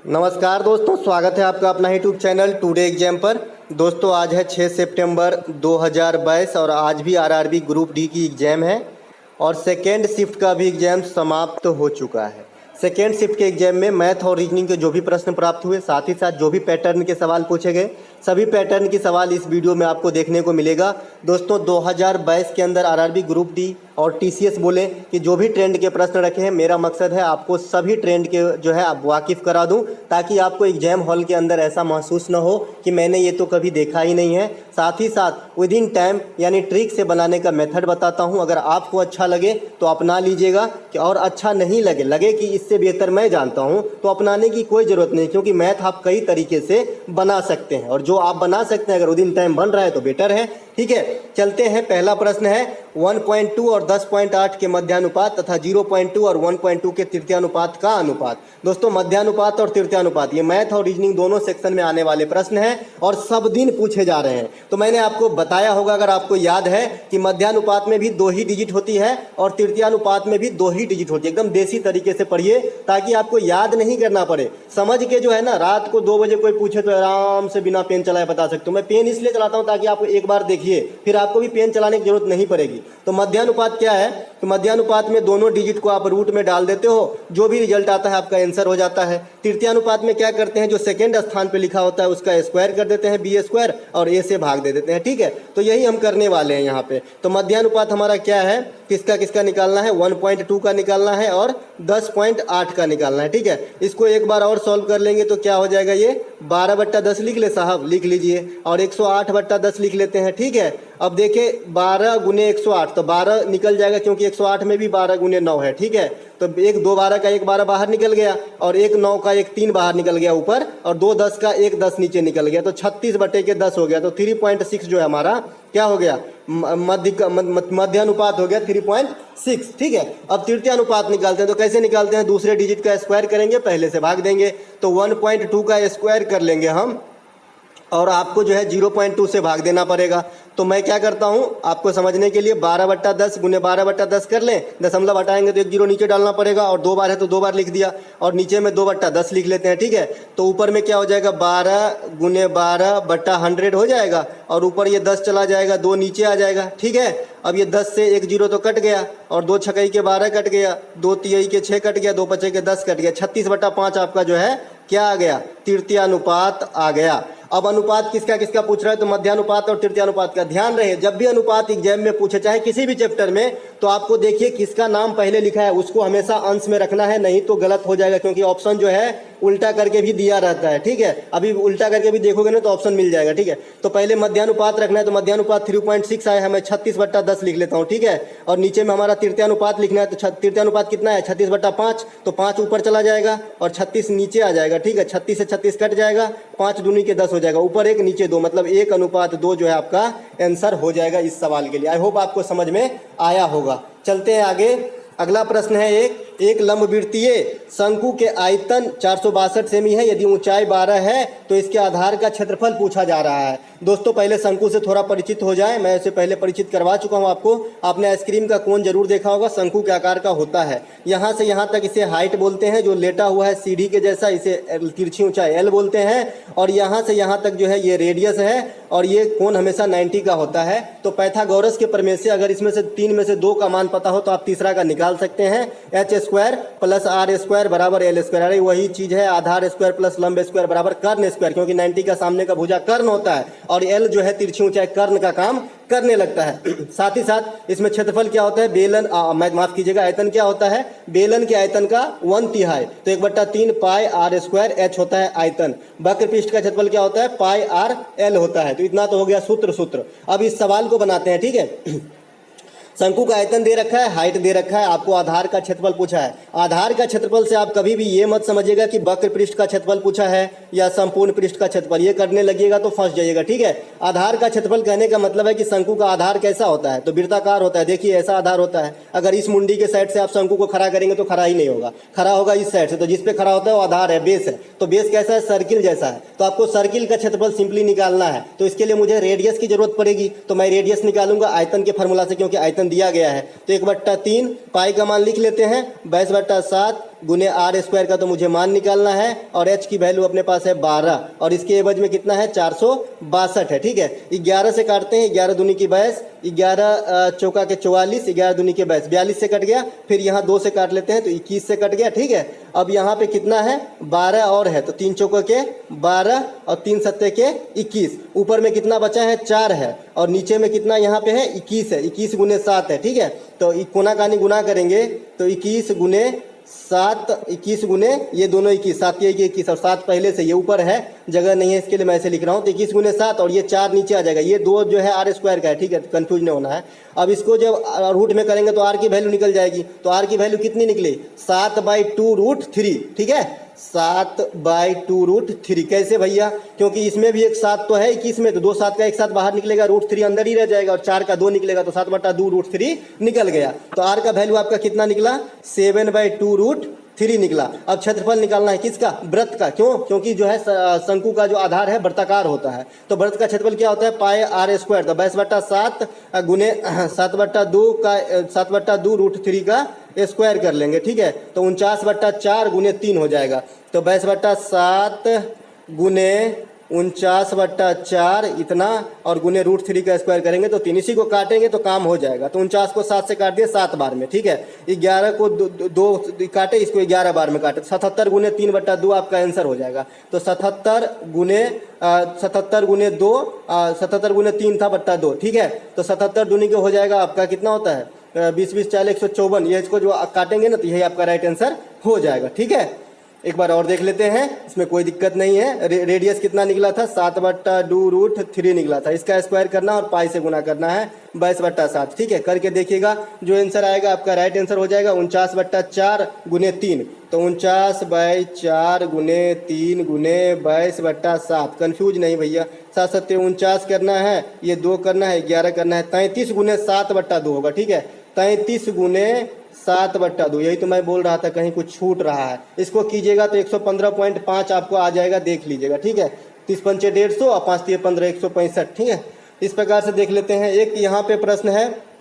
नमस्कार दोस्तों, स्वागत है आपका अपना यूट्यूब चैनल टुडे एग्जाम पर। दोस्तों आज है 6 सितंबर 2022 और आज भी आरआरबी ग्रुप डी की एग्ज़ाम है और सेकेंड शिफ्ट का भी एग्ज़ाम समाप्त हो चुका है। सेकेंड शिफ्ट के एग्जाम में मैथ और रीजनिंग के जो भी प्रश्न प्राप्त हुए, साथ ही साथ जो भी पैटर्न के सवाल पूछे गए, सभी पैटर्न के सवाल इस वीडियो में आपको देखने को मिलेगा। दोस्तों 2022 के अंदर आरआरबी ग्रुप डी और टीसीएस बोले कि जो भी ट्रेंड के प्रश्न रखे हैं, मेरा मकसद है आपको सभी ट्रेंड के जो है आप वाकिफ़ करा दूं, ताकि आपको एग्जाम हॉल के अंदर ऐसा महसूस न हो कि मैंने ये तो कभी देखा ही नहीं है। साथ ही साथ विद इन टाइम यानी ट्रिक से बनाने का मेथड बताता हूँ। अगर आपको अच्छा लगे तो अपना लीजिएगा, और अच्छा नहीं लगे कि इससे बेहतर मैं जानता हूँ तो अपनाने की कोई ज़रूरत नहीं, क्योंकि मैथ आप कई तरीके से बना सकते हैं और जो आप बना सकते हैं अगर विद इन टाइम बन रहा है तो बेटर है। ठीक है, चलते हैं। पहला प्रश्न है 1.2 और 10.8 के मध्यानुपात तथा 0.2 और 1.2 के तृतीयानुपात का अनुपात। दोस्तों मध्यानुपात और तृतीयानुपात ये मैथ और रीजनिंग दोनों सेक्शन में आने वाले प्रश्न हैं और सब दिन पूछे जा रहे हैं। तो मैंने आपको बताया होगा, अगर आपको याद है, कि मध्यानुपात में भी 2 ही डिजिट होती है और तृतीयानुपात में भी 2 ही डिजिट होती है। एकदम देसी तरीके से पढ़िए ताकि आपको याद नहीं करना पड़े। समझ के जो है ना, रात को 2 बजे कोई पूछे तो आराम से बिना पेन चलाए बता सकते हो। मैं पेन इसलिए चलाता हूँ ताकि आप एक बार देखिए, फिर आपको भी पेन चलाने की जरूरत नहीं पड़ेगी। तो मध्यानुपात क्या है? तो मध्यानुपात में दोनों डिजिट को आप रूट में डाल देते हो, जो भी रिजल्ट आता है आपका आंसर हो जाता है। तृतीयानुपात में क्या करते हैं, जो सेकंड स्थान पे लिखा होता है उसका स्क्वायर कर देते हैं, बी स्क्वायर, और ए से भाग दे देते हैं। ठीक है, तो यही हम करने वाले हैं यहाँ पे। तो मध्यानुपात हमारा क्या है, किसका किसका निकालना है? 1.2 का निकालना है और 10.8 का निकालना है। ठीक है, इसको एक बार और सॉल्व कर लेंगे तो क्या हो जाएगा, ये 12/10 लिख ले साहब, लिख लीजिए, और 108/10 लिख लेते हैं। ठीक है, अब देखिए 12 गुने 108, तो 12 निकल जाएगा क्योंकि 108 में भी 12 गुने 9 है। ठीक है, तो एक 2 12 का 1 12 बाहर निकल गया, और 1 9 का 1 3 बाहर निकल गया ऊपर, और 2 10 का 1 10 नीचे निकल गया, तो 36/10 हो गया। तो 3.6 जो है हमारा क्या हो गया, मध्यानुपात हो गया 3.6। ठीक है, अब तृतीयानुपात निकालते हैं। तो कैसे निकालते हैं? दूसरे डिजिट का स्क्वायर करेंगे, पहले से भाग देंगे, तो 1.2 का स्क्वायर कर लेंगे हम, और आपको जो है 0.2 से भाग देना पड़ेगा। तो मैं क्या करता हूँ आपको समझने के लिए, 12/10 गुने 12/10 कर लें, दशमलव हटाएंगे तो 1 0 नीचे डालना पड़ेगा, और 2 बार है तो 2 बार लिख दिया, और नीचे में 2/10 लिख लेते हैं। ठीक है, तो ऊपर में क्या हो जाएगा, 12 गुने 12/100 हो जाएगा, और ऊपर ये 10 चला जाएगा, 2 नीचे आ जाएगा। ठीक है, अब ये 10 से 1 0 तो कट गया, और 2 छक्के के 12 कट गया, 2 तिहाई के 6 कट गया, 2 पचे के 10 कट गया, 36/5 आपका जो है क्या आ गया, तृतीयानुपात आ गया। अब अनुपात किसका किसका पूछ रहा है, तो मध्यानुपात और तृतीयानुपात का। ध्यान रहे, जब भी अनुपात एग्जाम में पूछे, चाहे किसी भी चैप्टर में, तो आपको देखिए किसका नाम पहले लिखा है उसको हमेशा अंश में रखना है, नहीं तो गलत हो जाएगा, क्योंकि ऑप्शन जो है उल्टा करके भी दिया रहता है। ठीक है, अभी उल्टा करके भी देखोगे ना तो ऑप्शन मिल जाएगा। ठीक है, तो पहले मध्यानुपात रखना है, तो मध्यानुपात 3.6 आया है, मैं 36/10 लिख लेता हूँ। ठीक है, और नीचे में हमारा तृतीयानुपात लिखना है, तो तृतीयानुपात कितना है, 36/5, तो 5 ऊपर चला जाएगा और 36 नीचे आ जाएगा। ठीक है, 36 से 36 कट जाएगा, 5 दूनी के 10 हो जाएगा, ऊपर 1 नीचे 2, मतलब 1:2 जो है आपका आंसर हो जाएगा इस सवाल के लिए। आई होप आपको समझ में आया होगा। चलते हैं आगे। अगला प्रश्न है एक लंबवृत्तीय शंकु के आयतन 462 सेमी है, यदि ऊंचाई 12 है तो इसके आधार का क्षेत्रफल पूछा जा रहा है। दोस्तों पहले शंकु से थोड़ा परिचित हो जाए, मैं इसे पहले परिचित करवा चुका हूं आपको। आपने आइसक्रीम का कोन जरूर देखा होगा, शंकु के आकार का होता है। यहाँ से यहाँ तक इसे हाइट बोलते हैं, जो लेटा हुआ है सीढ़ी के जैसा, इसे तिरछी ऊंचाई एल बोलते हैं, और यहाँ से यहाँ तक जो है ये रेडियस है, और ये कोण हमेशा 90 का होता है। तो पाइथागोरस के प्रमेय से अगर इसमें से 3 में से 2 का मान पता हो तो आप तीसरा का निकाल सकते हैं। h² + r² बराबर l²। अरे वही चीज है, आधार स्क्वायर प्लस लंब स्क्वायर बराबर कर्ण स्क्वायर, क्योंकि 90 का सामने का भुजा कर्ण होता है, और l जो है तिरछी ऊंचाई कर्ण का काम करने लगता है। साथ ही साथ इसमें क्षेत्रफल क्या होता है, बेलन माफ कीजिएगा, आयतन क्या होता है, बेलन के आयतन का 1/3, तो 1/3 पाई r² h होता है आयतन। वक्र पृष्ठ का क्षेत्रफल क्या होता है, पाई r l होता है। तो इतना तो हो गया सूत्र। अब इस सवाल को बनाते हैं। ठीक है, शंकु का आयतन दे रखा है, हाइट दे रखा है, आपको आधार का क्षेत्रफल पूछा है। आधार का क्षेत्रफल से आप कभी भी ये मत समझिएगा कि वक्र पृष्ठ का क्षेत्रफल पूछा है या संपूर्ण पृष्ठ का क्षेत्रफल, ये करने लगिएगा तो फंस जाइएगा। ठीक है, आधार का क्षेत्रफल कहने का मतलब है कि शंकु का आधार कैसा होता है, तो वृत्ताकार होता है। देखिए ऐसा आधार होता है, अगर इस मुंडी के साइड से आप शंकु को खड़ा करेंगे तो खड़ा ही नहीं होगा, खड़ा होगा इस साइड से, तो जिस पे खड़ा होता है वो आधार है, बेस है। तो बेस कैसा है, सर्किल जैसा है। तो आपको सर्किल का क्षेत्रफल सिंपली निकालना है, तो इसके लिए मुझे रेडियस की जरूरत पड़ेगी, तो मैं रेडियस निकालूंगा आयतन के फार्मूला से, क्योंकि आयतन दिया गया है। तो 1/3 पाई का मान लिख लेते हैं, 22/7 गुने आर स्क्वायर का तो मुझे मान निकालना है, और एच की वैल्यू अपने पास है 12, और इसके एवज में कितना है 462 है। ठीक है, 11 से काटते हैं, 11 दूनी की 22, 11 चौका के 44, 11 दूनी के 22, 42 से कट गया, फिर यहाँ 2 से काट लेते हैं तो 21 से कट गया। ठीक है, अब यहाँ पे कितना है 12 और है, तो 3 चौका के 12 और 3 सत्ते के 21, ऊपर में कितना बचा है 4 है, और नीचे में कितना यहाँ पे है 21 है, 21 गुने 7 है। ठीक है, तो कोना कानी गुना करेंगे तो 21 गुने 7, 21 गुने ये दोनों 21, 7 के 21 और 7 पहले से, ये ऊपर है जगह नहीं है इसके लिए मैं ऐसे लिख रहा हूँ, तो 21 गुने 7 और ये 4 नीचे आ जाएगा, ये 2 जो है आर स्क्वायर का है। ठीक है, कंफ्यूज नहीं होना है। अब इसको जब रूट में करेंगे तो आर की वैल्यू निकल जाएगी, तो आर की वैल्यू कितनी निकली 7/2√3। ठीक है, 7/2√3। कैसे भैया, क्योंकि इसमें भी एक 7 तो है 21 में, तो 2 7 का एक साथ बाहर निकलेगा, √3 अंदर ही रह जाएगा, और 4 का 2 निकलेगा, तो 7/2√3 निकल गया। तो आर का वैल्यू आपका कितना निकला 7/2√3 निकला। अब क्षेत्रफल निकालना है किसका, वृत्त का। क्यों, क्योंकि जो है शंकु का जो आधार है वृत्ताकार होता है, तो वृत्त का क्षेत्रफल क्या होता है पाई आर स्क्वायर, तो 22/7 गुने 7/2 का 7/2√3 का स्क्वायर कर लेंगे। ठीक है, तो 49/4 गुने 3 हो जाएगा, तो 22/7 गुने 49/4 इतना, और गुने √3 का स्क्वायर करेंगे तो 3, इसी को काटेंगे तो काम हो जाएगा। तो 49 को 7 से काट दिए 7 बार में। ठीक है, 11 को 2 काटे, इसको 11 बार में काटे, 77 गुने 3/2 आपका आंसर हो जाएगा। तो 77 गुने 2 77 गुने 3 था बट्टा 2। ठीक है, तो 77 दूनी के हो जाएगा आपका कितना होता है 20 20 40 154, ये इसको जो काटेंगे ना तो यही आपका राइट आंसर हो जाएगा। ठीक है, एक बार और देख लेते हैं, इसमें कोई दिक्कत नहीं है। रेडियस कितना निकला था 7/2√3 निकला था, इसका स्क्वायर करना और पाई से गुना करना है 22/7। ठीक है, करके देखिएगा, जो आंसर आएगा आपका राइट आंसर हो जाएगा 49/4 गुने 3, तो 49/4 गुने 3 गुने 22/7। कन्फ्यूज नहीं भैया, 7 7 49 करना है, ये 2 करना है, 11 करना है, 33 गुने 7/2 होगा। ठीक है, 33 गुने 7/2, यही तो मैं बोल रहा था कहीं कुछ छूट रहा है। इसको कीजिएगा तो 115.5 आपको आ जाएगा, देख लीजिएगा। ठीक है, 30 पंचे 150 और 5 3 15 165। ठीक है, इस प्रकार से देख लेते हैं। एक यहाँ पे प्रश्न है,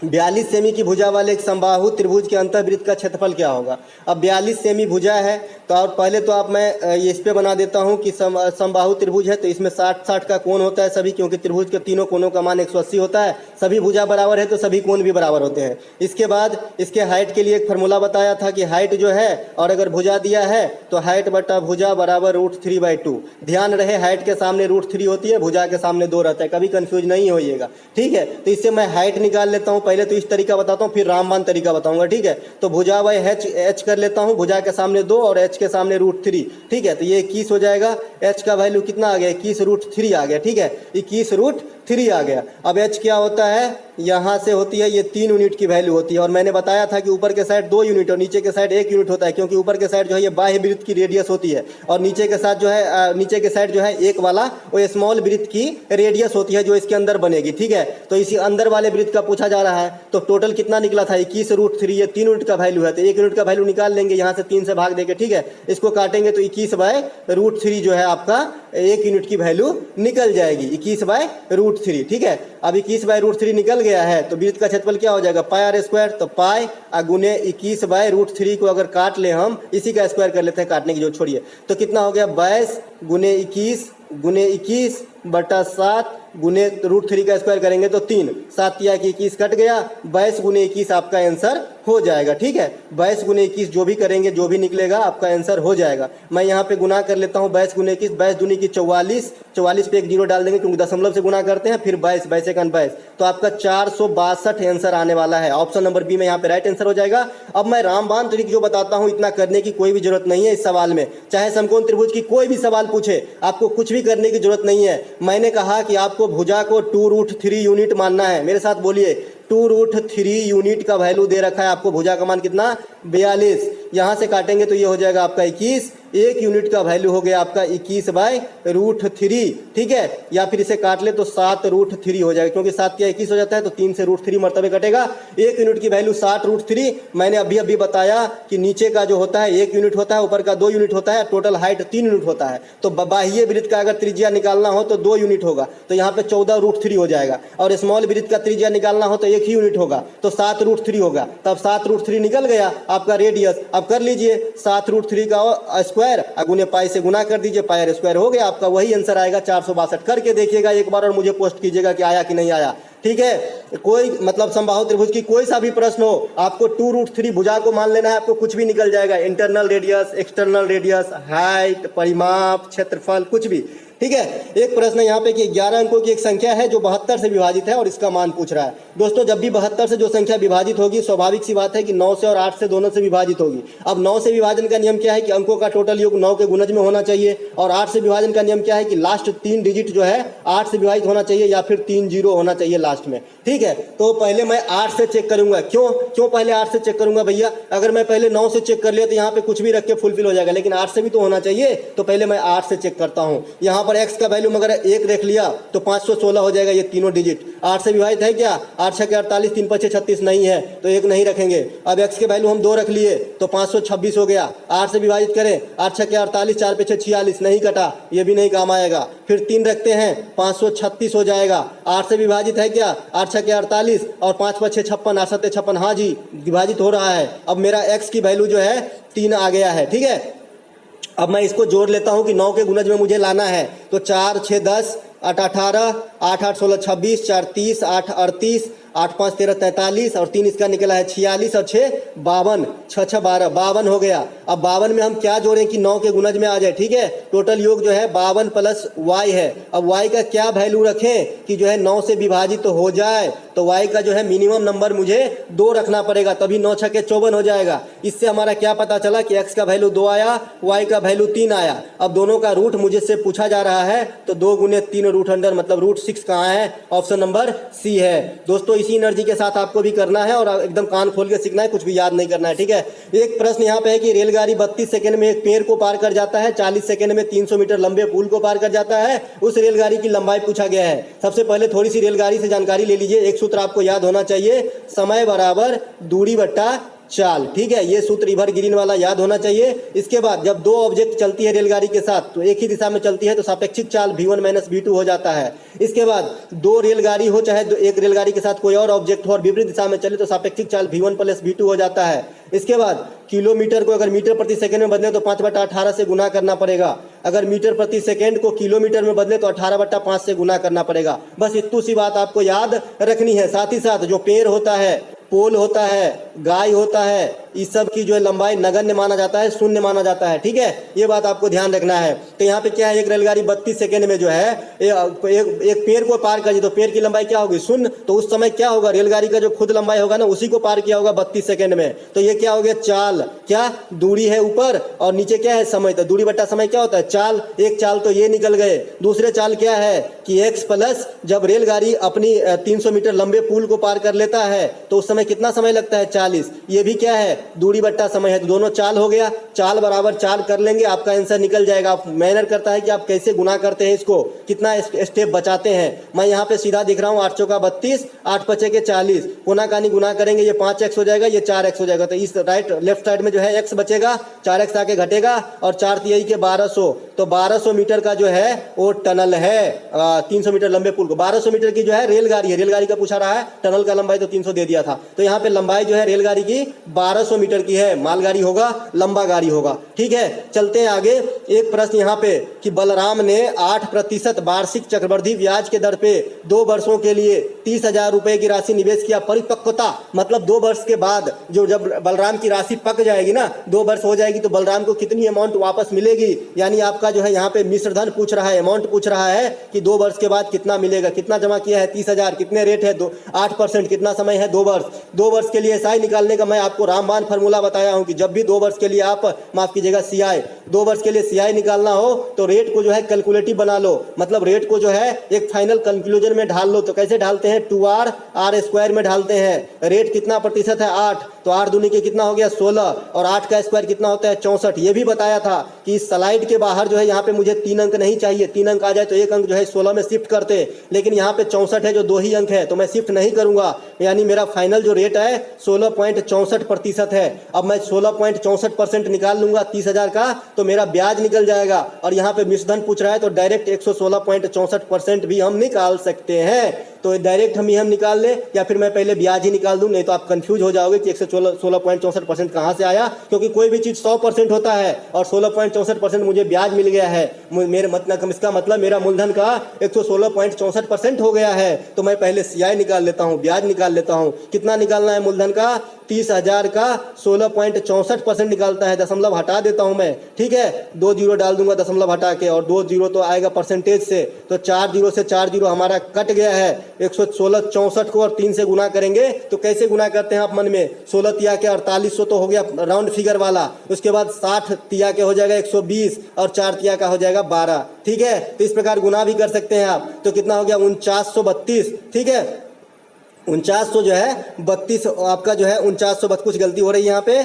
42 सेमी की भुजा वाले एक समबाहु त्रिभुज के अंतर्वृत्त का क्षेत्रफल क्या होगा। अब 42 सेमी भुजा है, तो और पहले तो आप मैं इस पे बना देता हूँ कि समबाहु त्रिभुज है, तो इसमें 60-60 का कोण होता है सभी, क्योंकि त्रिभुज के तीनों कोणों का मान 180 होता है, सभी भुजा बराबर है तो सभी कोण भी बराबर होते हैं। इसके बाद इसके हाइट के लिए एक फार्मूला बताया था कि हाइट जो है, और अगर भुजा दिया है तो हाइट बटा भुजा बराबर √3/2। ध्यान रहे हाइट के सामने √3 होती है, भुजा के सामने 2 रहता है, कभी कंफ्यूज नहीं होइएगा। ठीक है, तो इससे मैं हाइट निकाल लेता हूँ। पहले तो इस तरीका बताता हूँ, फिर रामबाण तरीका बताऊंगा। ठीक है, तो भुजा बाई एच कर लेता हूँ, भुजा के सामने 2 और एच के सामने √3। ठीक है, तो ये 21 हो जाएगा, एच का वैल्यू कितना आ गया 21√3 आ गया। ठीक है, 21√3 आ गया। अब एच क्या होता है, यहाँ से होती है ये 3 यूनिट की वैल्यू होती है, और मैंने बताया था कि ऊपर के साइड 2 यूनिट और नीचे के साइड 1 यूनिट होता है, क्योंकि ऊपर के साइड जो है ये बाह्य वृत्त की रेडियस होती है, और नीचे के साथ जो है नीचे के साइड जो है एक वाला वो स्मॉल वृत्त की रेडियस होती है जो इसके अंदर बनेगी। ठीक है, तो इसी अंदर वाले वृत्त का पूछा जा रहा है, तो टोटल कितना निकला था 21√3, ये 3 यूनिट का वैल्यू है, तो 1 यूनिट का वैल्यू निकाल लेंगे, यहाँ से 3 से भाग देंगे। ठीक है, इसको काटेंगे तो 21/√3 जो है आपका 1 यूनिट की वैल्यू निकल जाएगी, 21/√3। ठीक है, अब 21/√3 निकल गया है, तो वृत्त का क्षेत्रफल क्या हो जाएगा पाई आर स्क्वायर, तो पाई गुने 21/√3 को अगर काट ले हम, इसी का स्क्वायर कर लेते हैं, काटने की जो छोड़िए, तो कितना हो गया 22 गुने 21 गुने 21/7 गुने √3 का स्क्वायर करेंगे तो 3, 7 या 21 कट गया, 22 गुने 21 आपका आंसर हो जाएगा। ठीक है, 22 गुने 21 जो भी करेंगे जो भी निकलेगा आपका आंसर हो जाएगा। मैं यहाँ पे गुना कर लेता हूँ 22 गुने 21, 22 दूनी की 44, 44 पे एक 0 डाल देंगे क्योंकि दशमलव से गुना करते हैं, फिर 22 22 1 22, तो आपका 462 आंसर आने वाला है। ऑप्शन नंबर बी में यहाँ पे राइट आंसर हो जाएगा। अब मैं रामबाण ट्रिक जो बताता हूँ, इतना करने की कोई भी जरूरत नहीं है इस सवाल में, चाहे समकोण त्रिभुज की कोई भी सवाल पूछे, आपको कुछ भी करने की जरूरत नहीं है। मैंने कहा कि आपको भुजा को 2√3 यूनिट मानना है, मेरे साथ बोलिए 2√3 यूनिट का वैल्यू दे रखा है आपको, भुजा का मान कितना 42, यहाँ से काटेंगे तो ये हो जाएगा आपका 21 1 यूनिट का वैल्यू हो गया आपका 21/√3, ठीक है। या फिर इसे काट ले तो 7√3 हो जाएगा, क्योंकि 7 क्या 21 हो जाता है, तो 3 से √3 मरतबे कटेगा। 1 यूनिट की वैल्यू 7√3। मैंने अभी बताया कि नीचे का जो होता है 1 यूनिट होता है, ऊपर का 2 यूनिट होता है, टोटल हाइट 3 यूनिट होता है। तो बाह्य वृत्त का अगर त्रिज्या निकालना हो तो 2 यूनिट होगा, तो यहाँ पे 14√3 हो जाएगा। और स्मॉल वृत्त का त्रिज्या निकालना हो तो 1 ही यूनिट होगा, तो 7√3 होगा। तब 7√3 निकल गया आपका रेडियस। अब कर लीजिए 7√3 का स्क्वायर गुने पाई से गुना कर दीजिए, पाई आर स्क्वायर हो गया आपका। वही आंसर आएगा 462। करके देखिएगा एक बार और मुझे पोस्ट कीजिएगा कि आया कि नहीं आया, ठीक है। कोई मतलब समबाहु त्रिभुज की कोई सा भी प्रश्न हो, आपको 2√3 भुजा को मान लेना है, आपको कुछ भी निकल जाएगा। Internal radius, external radius, height, परिमाप, क्षेत्रफल, कुछ भी, ठीक है। एक प्रश्न यहाँ पे कि 11 अंकों की एक संख्या है जो 72 से विभाजित है और इसका मान पूछ रहा है। दोस्तों जब भी 72 से जो संख्या विभाजित होगी, स्वाभाविक सी बात है कि 9 से और 8 से दोनों से विभाजित होगी। अब 9 से विभाजन का नियम क्या है कि अंकों का टोटल योग 9 के गुणज में होना चाहिए, और 8 से विभाजन का नियम क्या है कि लास्ट 3 डिजिट जो है 8 से विभाजित होना चाहिए, या फिर 3 0 होना चाहिए लास्ट में, ठीक है। तो पहले मैं 8 से चेक करूंगा। क्यों पहले 8 से चेक करूंगा भैया? अगर मैं पहले 9 से चेक कर लिया तो यहाँ पे कुछ भी रख के फुलफिल हो जाएगा, लेकिन 8 से भी तो होना चाहिए, तो पहले मैं 8 से चेक करता हूँ। यहाँ पर x का वैल्यू मगर 1 रख लिया तो 516 हो जाएगा, ये तीनों डिजिट 8 से विभाजित है क्या? 8 6 48, 3 5 36 नहीं है, तो 1 नहीं रखेंगे। अब x के वैल्यू हम 2 रख लिए तो 526 हो गया। 8 से विभाजित करें, 8 6 48, 4 5 46 नहीं कटा, ये भी नहीं काम आएगा। फिर 3 रखते हैं, 536 हो जाएगा। 8 से विभाजित है क्या? 8 6 48 और 5 5 6 56, 8 7 56, हाँ जी विभाजित हो रहा है। अब मेरा x की वैल्यू जो है 3 आ गया है, ठीक है। अब मैं इसको जोड़ लेता हूं कि 9 के गुणज में मुझे लाना है, तो 4 6 10, 8 18, 8 8 16 26, 4 30, 8 38, 8 5 13 43 और 3 इसका निकला है 46 और 6 52, 6 6 12, 52 हो गया। अब 52 में हम क्या जोड़ें कि 9 के गुणज में आ जाए, ठीक है। टोटल योग जो है 52 प्लस y है। अब y का क्या वैल्यू रखें कि जो है 9 से विभाजित तो हो जाए, तो y का जो है मिनिमम नंबर मुझे 2 रखना पड़ेगा, तभी 9 6 के 54 हो जाएगा। इससे हमारा क्या पता चला कि x का वैल्यू 2 आया, y का वैल्यू 3 आया। अब दोनों का रूट मुझे से पूछा जा रहा है, तो 2 गुने 3 रूट अंडर मतलब √6 कहाँ है? ऑप्शन नंबर सी है। दोस्तों इसी एनर्जी के साथ आपको भी करना है और एकदम कान खोल के सीखना है, कुछ भी याद नहीं करना है, ठीक है। एक प्रश्न यहाँ पे है कि रेलगाड़ी 32 सेकंड में एक पेड़ को पार कर जाता है, 40 सेकंड में 300 मीटर लंबे पुल को पार कर जाता है। उस रेलगाड़ी की लंबाई पूछा गया है। सबसे पहले थोड़ी सी रेलगाड़ी से जानकारी ले लीजिए। एक सूत्र आपको याद होना चाहिए, समय बराबर दूरी बट्टा चाल, ठीक है। ये सूत्र रिवर ग्रीन वाला याद होना चाहिए। इसके बाद जब 2 ऑब्जेक्ट चलती है रेलगाड़ी के साथ तो एक ही दिशा में चलती है, तो सापेक्षिक चाल v1 - v2 हो जाता है। इसके बाद 2 रेलगाड़ी हो चाहे एक रेलगाड़ी के साथ कोई और ऑब्जेक्ट हो और विपरीत दिशा में चले तो सापेक्षिक चाल v1 + v2 हो जाता है। इसके बाद किलोमीटर को अगर मीटर प्रति सेकंड में बदले तो 5/18 से गुना करना पड़ेगा। अगर मीटर प्रति सेकंड को किलोमीटर में बदले तो 18/5 से गुना करना पड़ेगा। बस इतनी सी बात आपको याद रखनी है। साथ ही साथ जो पेड़ होता है, पोल होता है, गाय होता है, इस सब की जो है लंबाई नगण्य माना जाता है, शून्य माना जाता है, ठीक है। ये बात आपको ध्यान रखना है। तो यहाँ पे क्या है, एक रेलगाड़ी 32 सेकंड में जो है एक पेड़ को पार कर, तो पेड़ की लंबाई क्या होगी? शून्य। तो उस समय क्या होगा, रेलगाड़ी का जो खुद लंबाई होगा ना उसी को पार किया होगा 32 सेकंड में। तो ये क्या हो गया? चाल। क्या दूरी है ऊपर और नीचे क्या है? समय। तो दूरी बट्टा समय क्या होता है? चाल। एक चाल तो ये निकल गए। दूसरे चाल क्या है कि x प्लस जब रेलगाड़ी अपनी 300 मीटर लंबे पुल को पार कर लेता है तो उस समय कितना समय लगता है? 40। ये भी क्या है? दूरी बट्टा समय है। तो दोनों चाल हो गया। चाल बराबर चाल कर लेंगे, आपका आंसर निकल जाएगा। आप मैनर करता है कि आप कैसे गुना करते हैं, इसको कितना स्टेप बचाते हैं। मैं यहाँ पे सीधा दिख रहा हूँ, 8 चौका 32, 8 पचे के 40, कोना कानी गुना करेंगे, ये 5x हो जाएगा, ये 4x हो जाएगा। तो इस लेफ्ट साइड में जो है x बचेगा, 4x आके घटेगा और 4 तिहाई के 1200, तो 1200 मीटर का जो है वो टनल है। 300 मीटर लंबे पुल को 1200 मीटर की जो है रेलगाड़ी है। रेलगाड़ी का पूछा रहा है, टनल का लंबाई तो 300 दे दिया था। तो यहाँ पे लंबाई जो है रेलगाड़ी की 1200 मीटर की है। मालगाड़ी होगा, लंबा गाड़ी होगा, ठीक है। चलते हैं आगे। एक प्रश्न यहाँ पे कि बलराम ने 8% वार्षिक चक्रवृद्धि ब्याज के दर पे 2 वर्षों के लिए 30,000 रुपए की राशि निवेश किया। परिपक्वता मतलब 2 वर्ष के बाद जब बलराम की राशि पक जाएगी ना, 2 वर्ष हो जाएगी, तो बलराम को कितनी अमाउंट वापस मिलेगी। यानी आपका जो है यहाँ पे मिश्र धन पूछ रहा है, अमाउंट पूछ रहा है कि 2 वर्ष के बाद कितना मिलेगा। कितना जमा किया है? 30,000। कितने रेट है? 8%। कितना समय है? 2 वर्ष। 2 वर्ष के लिए SI निकालने का मैं आपको रामबाण फार्मूला बताया हूं कि जब भी 2 वर्ष के लिए आप माफ कीजिएगा CI, 2 वर्ष के लिए CI निकालना हो तो रेट को जो है कैलकुलेटिव बना लो। मतलब रेट को जो है एक फाइनल कंक्लूजन में ढाल लो। तो कैसे ढालते हैं? 2R R² में ढालते हैं। रेट कितना प्रतिशत है? 8। तो 8 दूनी के कितना हो गया 16, और 8 का स्क्वायर कितना होता है 64। ये भी बताया था कि इस स्लाइड के बाहर जो है यहाँ पे मुझे 3 अंक नहीं चाहिए, 3 अंक आ जाए तो 1 अंक जो है 16 में शिफ्ट करते, लेकिन यहाँ पे 64 है जो 2 ही अंक है तो मैं शिफ्ट नहीं करूंगा, यानी मेरा फाइनल जो रेट है 16.64% है। अब मैं 16.64% निकाल लूंगा 30,000 का तो मेरा ब्याज निकल जाएगा, और यहाँ पे मिश्रधन पूछ रहा है तो डायरेक्ट 116.64% भी हम निकाल सकते हैं। तो डायरेक्ट हम निकाल ले या फिर मैं पहले ब्याज ही निकाल दूं, नहीं तो आप कंफ्यूज हो जाओगे कि 116.64% कहाँ से आया, क्योंकि कोई भी चीज़ 100% होता है और 16.64% मुझे ब्याज मिल गया है, मेरे मतलब इसका मतलब मेरा मूलधन का 116.64% हो गया है। तो मैं पहले CI निकाल लेता हूँ, ब्याज निकाल लेता हूँ। कितना निकालना है मूलधन का 30,000 का 16.64% निकालता है, दशमलव हटा देता हूं मैं, ठीक है, 2 जीरो डाल दूंगा दशमलव हटा के, और 2 जीरो तो आएगा परसेंटेज से, तो 4 जीरो से 4 जीरो हमारा कट गया है। 116.64 को और 3 से गुना करेंगे तो कैसे गुना करते हैं आप मन में, 16 तिया के 4800 तो हो गया राउंड फिगर वाला, उसके बाद 60 तिया के हो जाएगा 120 और 4 तिया का हो जाएगा 12, ठीक है। तो इस प्रकार गुना भी कर सकते हैं आप, तो कितना हो गया 4932, ठीक है। 4900 जो है 32 आपका जो है 4900 कुछ गलती हो रही है यहाँ पे,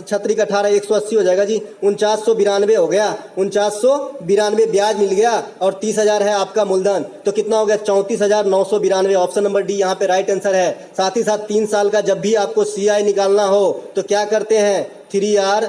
36 का 18 180 हो जाएगा जी, 4992 हो गया, 4992 ब्याज मिल गया और 30,000 है आपका मूलधन, तो कितना हो गया 34,992। ऑप्शन नंबर डी यहाँ पे राइट आंसर है। साथ ही साथ 3 साल का जब भी आपको CI निकालना हो तो क्या करते हैं 3R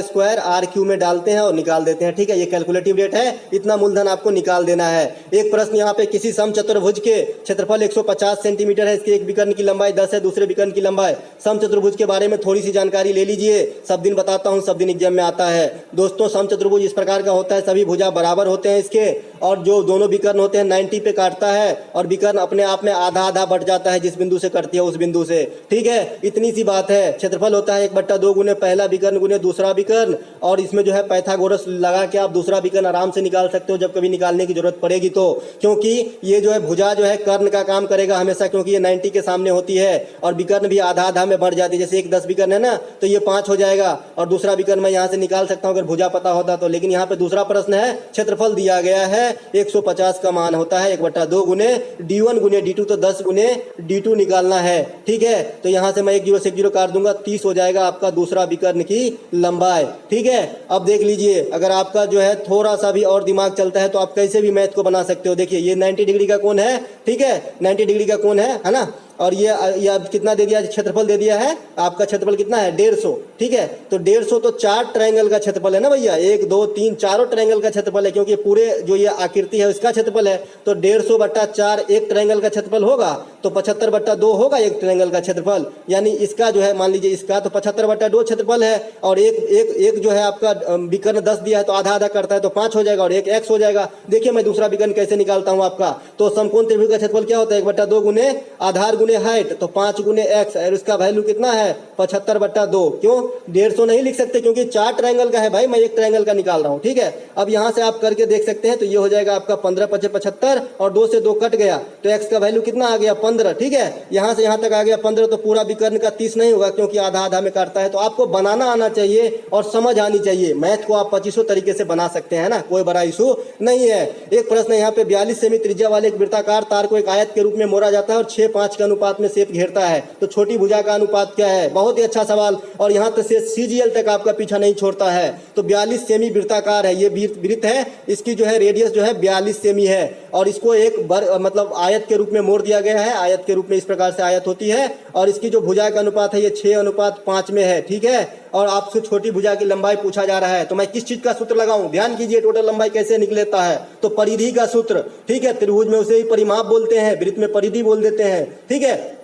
स्क्वायर RQ में डालते हैं और निकाल देते हैं, ठीक है। ये कैलकुलेटिव रेट है, इतना मूलधन आपको निकाल देना है। एक प्रश्न यहाँ पे, किसी समचतुर्भुज के क्षेत्रफल 150 सेंटीमीटर है, इसके एक विकर्ण की लंबाई 10 है, दूसरे विकर्ण की लंबाई। समचतुर्भुज के बारे में थोड़ी सी जानकारी ले लीजिए, सब दिन बताता हूँ, सब दिन एग्जाम में आता है दोस्तों। समचतुर्भुज इस प्रकार का होता है, सभी भुजा बराबर होते हैं इसके, और जो दोनों विकर्ण होते हैं 90 पे काटता है, और विकर्ण अपने आप में आधा आधा बढ़ जाता है, जिस बिंदु से कटती है उस बिंदु से, ठीक है। इतनी सी बात है। क्षेत्रफल होता है 1/2 गुने पहला विकर्ण गुने दूसरा विकर्ण, और इसमें जो है पाइथागोरस लगा के आप दूसरा विकर्ण आराम से निकाल सकते हो जब कभी निकालने की जरूरत पड़ेगी तो, क्योंकि ये जो है भुजा जो है कर्ण का काम करेगा हमेशा, क्योंकि ये 90 के सामने होती है, और विकर्ण भी आधा आधा में बढ़ जाती है। जैसे एक 10 विकर्ण है ना तो ये 5 हो जाएगा, और दूसरा विकर्ण मैं यहाँ से निकाल सकता हूँ अगर भुजा पता होता तो। लेकिन यहाँ पे दूसरा प्रश्न है, क्षेत्रफल दिया गया है 150 का मान होता है 1/2 गुने D1 गुने D2, तो 10 गुने D2 निकालना है, ठीक है। तो यहाँ से मैं 1 जीरो से 1 जीरो काट दूंगा, 30 हो जाएगा आपका दूसरा विकर्ण की लंबाई, ठीक है। अब देख लीजिए, अगर आपका जो है थोड़ा सा भी और दिमाग चलता है तो आप कैसे भी मैथ को बना सकते हो। देखिए ये 90 डिग्री का कोण है, ठीक है, 90 डिग्री का कोण है ना, और ये कितना दे दिया, क्षेत्रफल दे दिया है आपका, क्षेत्रफल कितना है 150, ठीक है। तो 150 तो 4 ट्रायंगल का क्षेत्रफल है ना भैया, 1 2 3 चारों ट्रायंगल का क्षेत्रफल है, क्योंकि पूरे जो ये आकृति है उसका क्षेत्रफल है। तो 150/4 एक ट्रायंगल का क्षेत्रफल होगा, तो 75/2 होगा एक ट्रायंगल का क्षेत्रफल, यानी इसका जो है मान लीजिए इसका तो 75/2 क्षेत्रफल है, और एक जो है आपका विकर्ण 10 दिया है तो आधा आधा करता है तो 5 हो जाएगा, और एक x हो जाएगा। देखिए मैं दूसरा विकर्ण कैसे निकालता हूँ आपका, तो समकोण त्रिभुज का क्षेत्रफल क्या होता है 1/2 गुने आधार गुने हाइट, तो 5 गुने x, और उसका वैल्यू कितना है 75/2। क्यों 150 नहीं लिख सकते, क्योंकि 4 ट्रायंगल का है भाई, मैं एक ट्रायंगल का निकाल रहा हूँ, ठीक है। अब यहाँ से आप करके देख सकते हैं, तो ये हो जाएगा आपका 15 × 75, और 2 से 2 कट गया, तो x का वैल्यू कितना आ गया 15, ठीक है। यहाँ से यहाँ तक आ गया 15, तो पूरा विकर्ण का 30 नहीं होगा, क्योंकि आधा आधा में काटता है। तो आपको बनाना आना चाहिए और समझ आनी चाहिए। मैथ को आप 2500 तरीके से बना सकते हैं ना, कोई बड़ा इशू नहीं है। एक प्रश्न यहाँ पे, 42 सेमी त्रिज्या वाले एक वृत्ताकार तार को एक आयत के रूप में मोड़ा जाता है और 6:5 के अनुपात में शेप घेरता है, तो छोटी भुजा का अनुपात क्या है। बहुत ही अच्छा सवाल, और यहाँ तक से CGL तक आपका पीछा नहीं छोड़ता है। तो 42 सेमी वृत्ताकार है, ये वृत्त है, इसकी जो है रेडियस जो है 42 सेमी है, और इसको एक मतलब आयत के रूप में मोड़ दिया गया है। आयत के रूप में इस प्रकार से आयत होती है, और इसकी जो भुजा का अनुपात है ये 6:5 में है, ठीक है। और आपसे छोटी भुजा की लंबाई पूछा जा रहा है, तो मैं किस चीज का सूत्र लगाऊं, ध्यान कीजिए, टोटल लंबाई कैसे निकलेता है, तो परिधि का सूत्र, ठीक है। त्रिभुज में उसे ही परिमाप बोलते हैं, वृत्त में परिधि बोल देते हैं, ठीक है।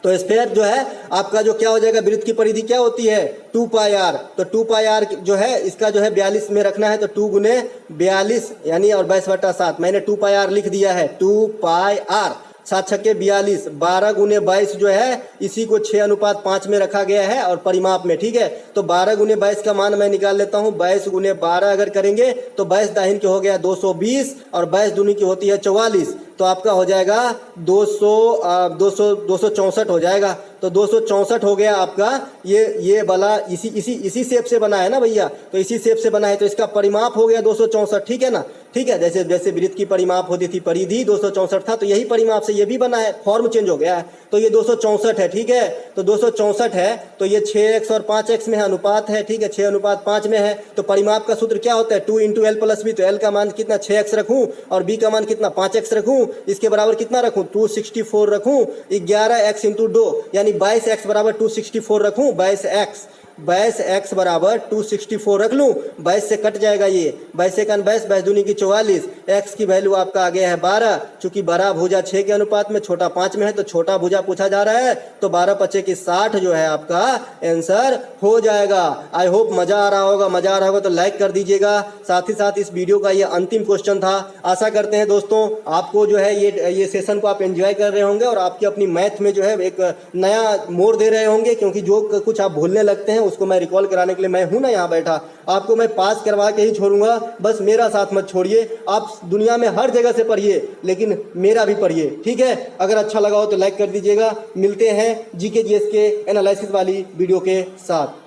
तो स्फेयर जो है आपका जो क्या हो जाएगा, वृत्त की परिधि क्या होती है 2πr, तो 2πr जो है इसका जो है 42 में रखना है, तो 2 गुने 42 यानी और 22/7, मैंने 2πr लिख दिया है, 2πr 7 छक्के 42, 12 गुने 22 जो है इसी को 6:5 में रखा गया है और परिमाप में, ठीक है। तो 12 गुने 22 का मान मैं निकाल लेता हूँ, 22 गुने 12 अगर करेंगे तो 22 दाहिन के हो गया 220, और 22 दूनी की होती है 44, तो आपका हो जाएगा 264 हो जाएगा। तो 264 हो गया आपका, ये वाला इसी शेप से बना है ना भैया, तो इसी शेप से बना है, तो इसका परिमाप हो गया 264, ठीक है ना, ठीक है। जैसे जैसे वृत्त की परिमाप होती थी, परिधि 264 था, तो यही परिमाप से ये भी बना है, फॉर्म चेंज हो गया है, तो ये 264 है, ठीक है। तो 264 है तो ये 6x और 5x में है, अनुपात है, ठीक है, 6:5 में है। तो परिमाप का सूत्र क्या होता है, 2 × l + b। तो l का मान कितना 6x रखूं और b का मान कितना 5x रखूं, इसके बराबर कितना रखूं 264 रखूं, 11x × 2 यानी 22x बराबर 264 रखूं, 22x बराबर 264 रख लूँ, 22 से कट जाएगा ये, 22 से 22, 22 दूनी की 44, x की वैल्यू आपका आ गया है 12। चूंकि बड़ा भुजा 6 के अनुपात में, छोटा 5 में है, तो छोटा भुजा पूछा जा रहा है, तो 12 × 5 = 60 जो है आपका आंसर हो जाएगा। आई होप मजा आ रहा होगा, तो लाइक कर दीजिएगा। साथ ही साथ इस वीडियो का ये अंतिम क्वेश्चन था। आशा करते हैं दोस्तों आपको जो है ये सेशन को आप एंजॉय कर रहे होंगे और आपकी अपनी मैथ में जो है एक नया मोड़ दे रहे होंगे, क्योंकि जो कुछ आप भूलने लगते हैं उसको मैं रिकॉल कराने के लिए मैं हूं ना यहाँ बैठा। आपको मैं पास करवा के ही छोड़ूंगा, बस मेरा साथ मत छोड़िए। आप दुनिया में हर जगह से पढ़िए, लेकिन मेरा भी पढ़िए, ठीक है। अगर अच्छा लगा हो तो लाइक कर दीजिएगा। मिलते हैं जीके जीएस के एनालिसिस वाली वीडियो के साथ।